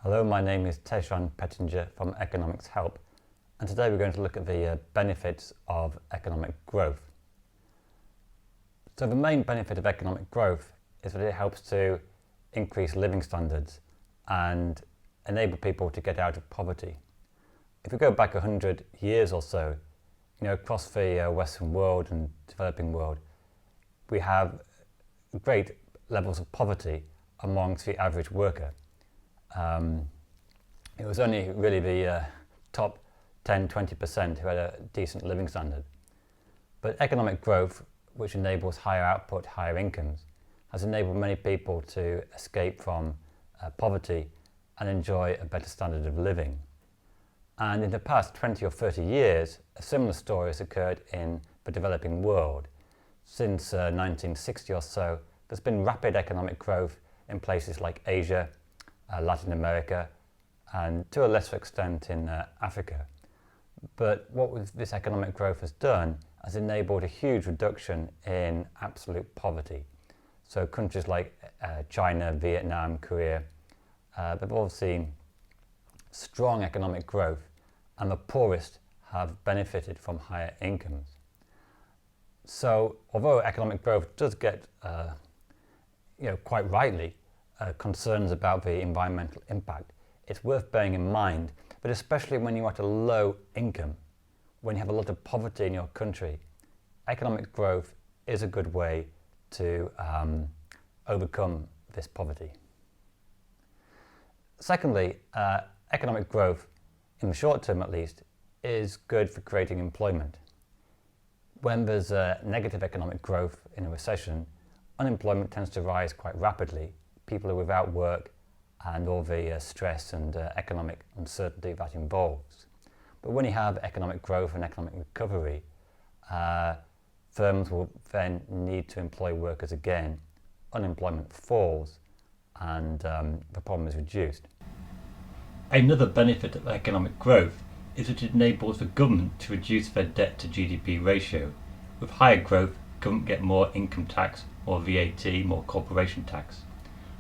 Hello, my name is Tejran Pettinger from Economics Help, and today we're going to look at the benefits of economic growth. So the main benefit of economic growth is that it helps to increase living standards and enable people to get out of poverty. If we go back 100 years or so, across the Western world and developing world, we have great levels of poverty amongst the average worker. It was only really the top 10-20% who had a decent living standard. But economic growth, which enables higher output, higher incomes, has enabled many people to escape from poverty and enjoy a better standard of living. And in the past 20 or 30 years, a similar story has occurred in the developing world. Since 1960 or so, there's been rapid economic growth in places like Asia, Latin America, and to a lesser extent in Africa. But what this economic growth has done has enabled a huge reduction in absolute poverty. So countries like China, Vietnam, Korea, they've all seen strong economic growth, and the poorest have benefited from higher incomes. So although economic growth does get, quite rightly, concerns about the environmental impact, it's worth bearing in mind that especially when you're at a low income, when you have a lot of poverty in your country, economic growth is a good way to overcome this poverty. Secondly, economic growth, in the short term at least, is good for creating employment. When there's negative economic growth in a recession, unemployment tends to rise quite rapidly. People are without work and all the stress and economic uncertainty that involves. But when you have economic growth and economic recovery, firms will then need to employ workers again, unemployment falls, and the problem is reduced. Another benefit of economic growth is that it enables the government to reduce their debt to GDP ratio. With higher growth, government get more income tax, more VAT, more corporation tax.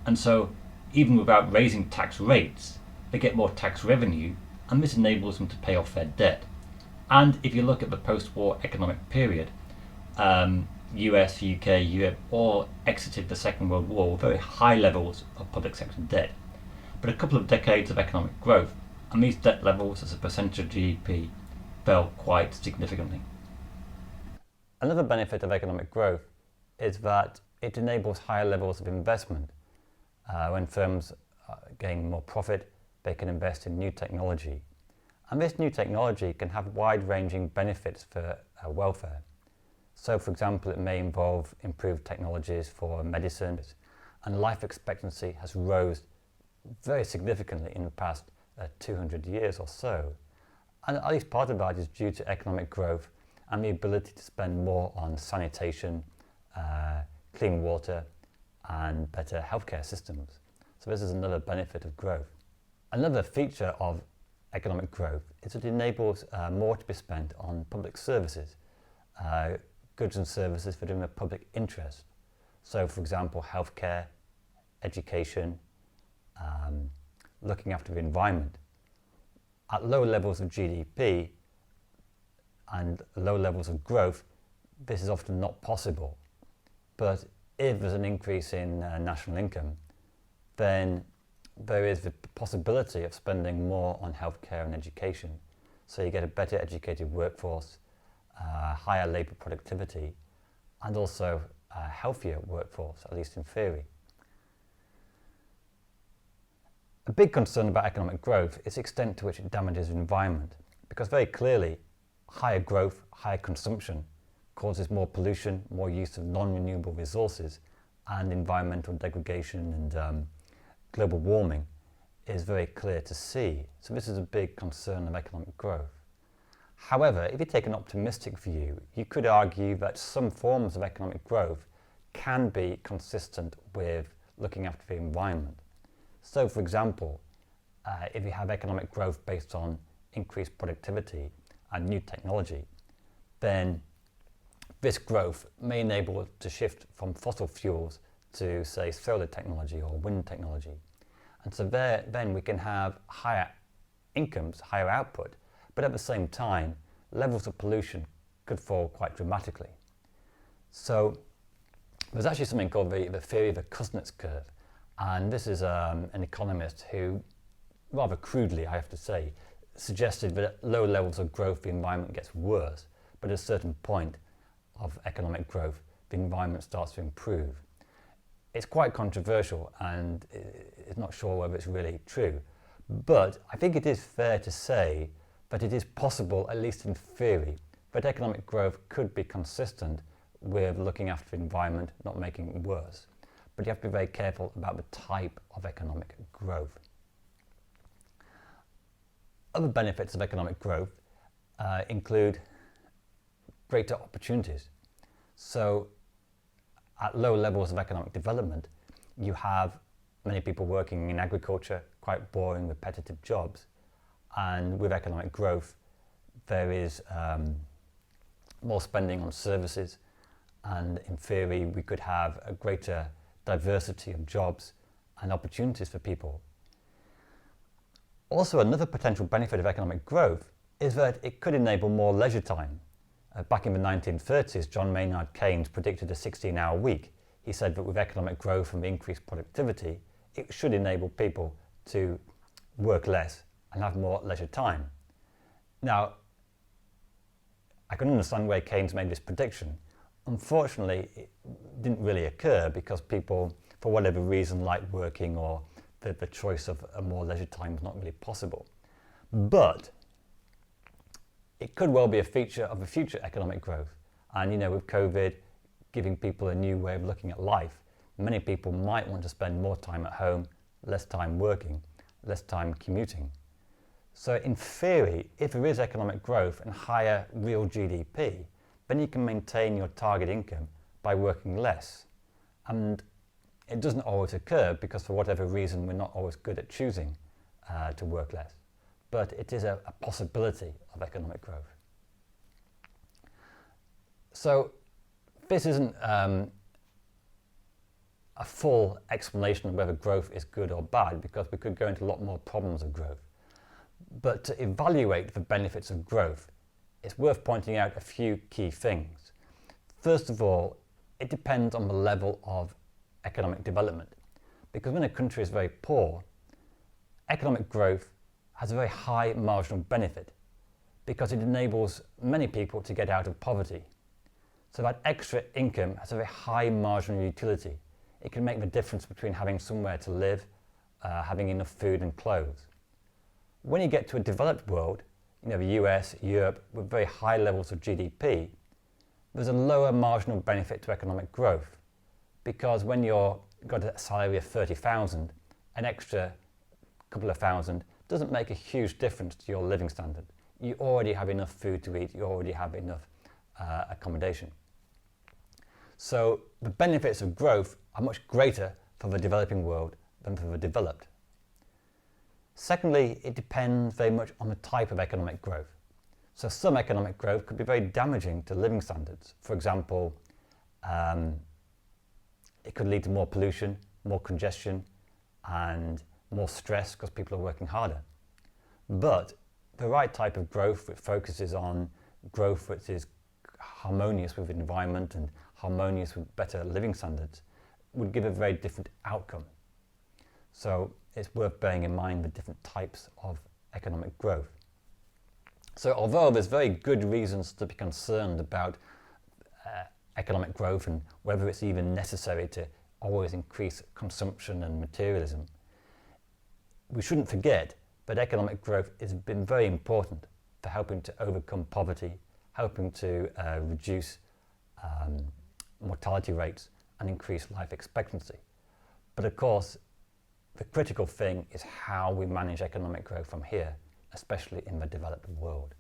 And so, even without raising tax rates, they get more tax revenue, and this enables them to pay off their debt. And if you look at the post-war economic period, US, UK, Europe all exited the Second World War with very high levels of public sector debt. But a couple of decades of economic growth, and these debt levels as a percentage of GDP fell quite significantly. Another benefit of economic growth is that it enables higher levels of investment. When firms gain more profit, they can invest in new technology. And this new technology can have wide-ranging benefits for welfare. So, for example, it may involve improved technologies for medicine, and life expectancy has rose very significantly in the past 200 years or so. And at least part of that is due to economic growth and the ability to spend more on sanitation, clean water, and better healthcare systems. So this is another benefit of growth. Another feature of economic growth is that it enables more to be spent on public services, goods and services that are in the public interest. So, for example, healthcare, education, looking after the environment. At low levels of GDP and low levels of growth, this is often not possible. But if there's an increase in national income, then there is the possibility of spending more on healthcare and education. So you get a better educated workforce, higher labour productivity, and also a healthier workforce, at least in theory. A big concern about economic growth is the extent to which it damages the environment, because very clearly higher growth, higher consumption causes more pollution, more use of non-renewable resources, and environmental degradation and global warming is very clear to see. So this is a big concern of economic growth. However, if you take an optimistic view, you could argue that some forms of economic growth can be consistent with looking after the environment. So, for example, if you have economic growth based on increased productivity and new technology, then this growth may enable us to shift from fossil fuels to, say, solar technology or wind technology. And so then we can have higher incomes, higher output, but at the same time, levels of pollution could fall quite dramatically. So there's actually something called the theory of the Kuznets curve. And this is an economist who, rather crudely, I have to say, suggested that at low levels of growth, the environment gets worse. But at a certain point of economic growth, the environment starts to improve. It's quite controversial, and it's not sure whether it's really true. But I think it is fair to say that it is possible, at least in theory, that economic growth could be consistent with looking after the environment, not making it worse. But you have to be very careful about the type of economic growth. Other benefits of economic growth include greater opportunities. So at low levels of economic development, you have many people working in agriculture, quite boring, repetitive jobs. And with economic growth, there is more spending on services. And in theory, we could have a greater diversity of jobs and opportunities for people. Also, another potential benefit of economic growth is that it could enable more leisure time. Back in the 1930s, John Maynard Keynes predicted a 16-hour week. He said that with economic growth and increased productivity, it should enable people to work less and have more leisure time. Now, I can understand where Keynes made this prediction. Unfortunately, it didn't really occur because people, for whatever reason, like working, or the choice of a more leisure time was not really possible. But it could well be a feature of the future economic growth. And with COVID giving people a new way of looking at life, many people might want to spend more time at home, less time working, less time commuting. So in theory, if there is economic growth and higher real GDP, then you can maintain your target income by working less. And it doesn't always occur because for whatever reason we're not always good at choosing to work less. But it is a possibility of economic growth. So this isn't a full explanation of whether growth is good or bad, because we could go into a lot more problems of growth. But to evaluate the benefits of growth, it's worth pointing out a few key things. First of all, it depends on the level of economic development. Because when a country is very poor, economic growth has a very high marginal benefit because it enables many people to get out of poverty. So that extra income has a very high marginal utility. It can make the difference between having somewhere to live, having enough food and clothes. When you get to a developed world, the US, Europe, with very high levels of GDP, there's a lower marginal benefit to economic growth, because when you've got a salary of 30,000, an extra couple of thousand doesn't make a huge difference to your living standard. You already have enough food to eat, you already have enough accommodation. So the benefits of growth are much greater for the developing world than for the developed. Secondly, it depends very much on the type of economic growth. So some economic growth could be very damaging to living standards. For example, it could lead to more pollution, more congestion, and more stress because people are working harder. But the right type of growth which focuses on growth which is harmonious with the environment and harmonious with better living standards would give a very different outcome. So it's worth bearing in mind the different types of economic growth. So although there's very good reasons to be concerned about economic growth and whether it's even necessary to always increase consumption and materialism, we shouldn't forget that economic growth has been very important for helping to overcome poverty, helping to reduce mortality rates and increase life expectancy. But of course, the critical thing is how we manage economic growth from here, especially in the developed world.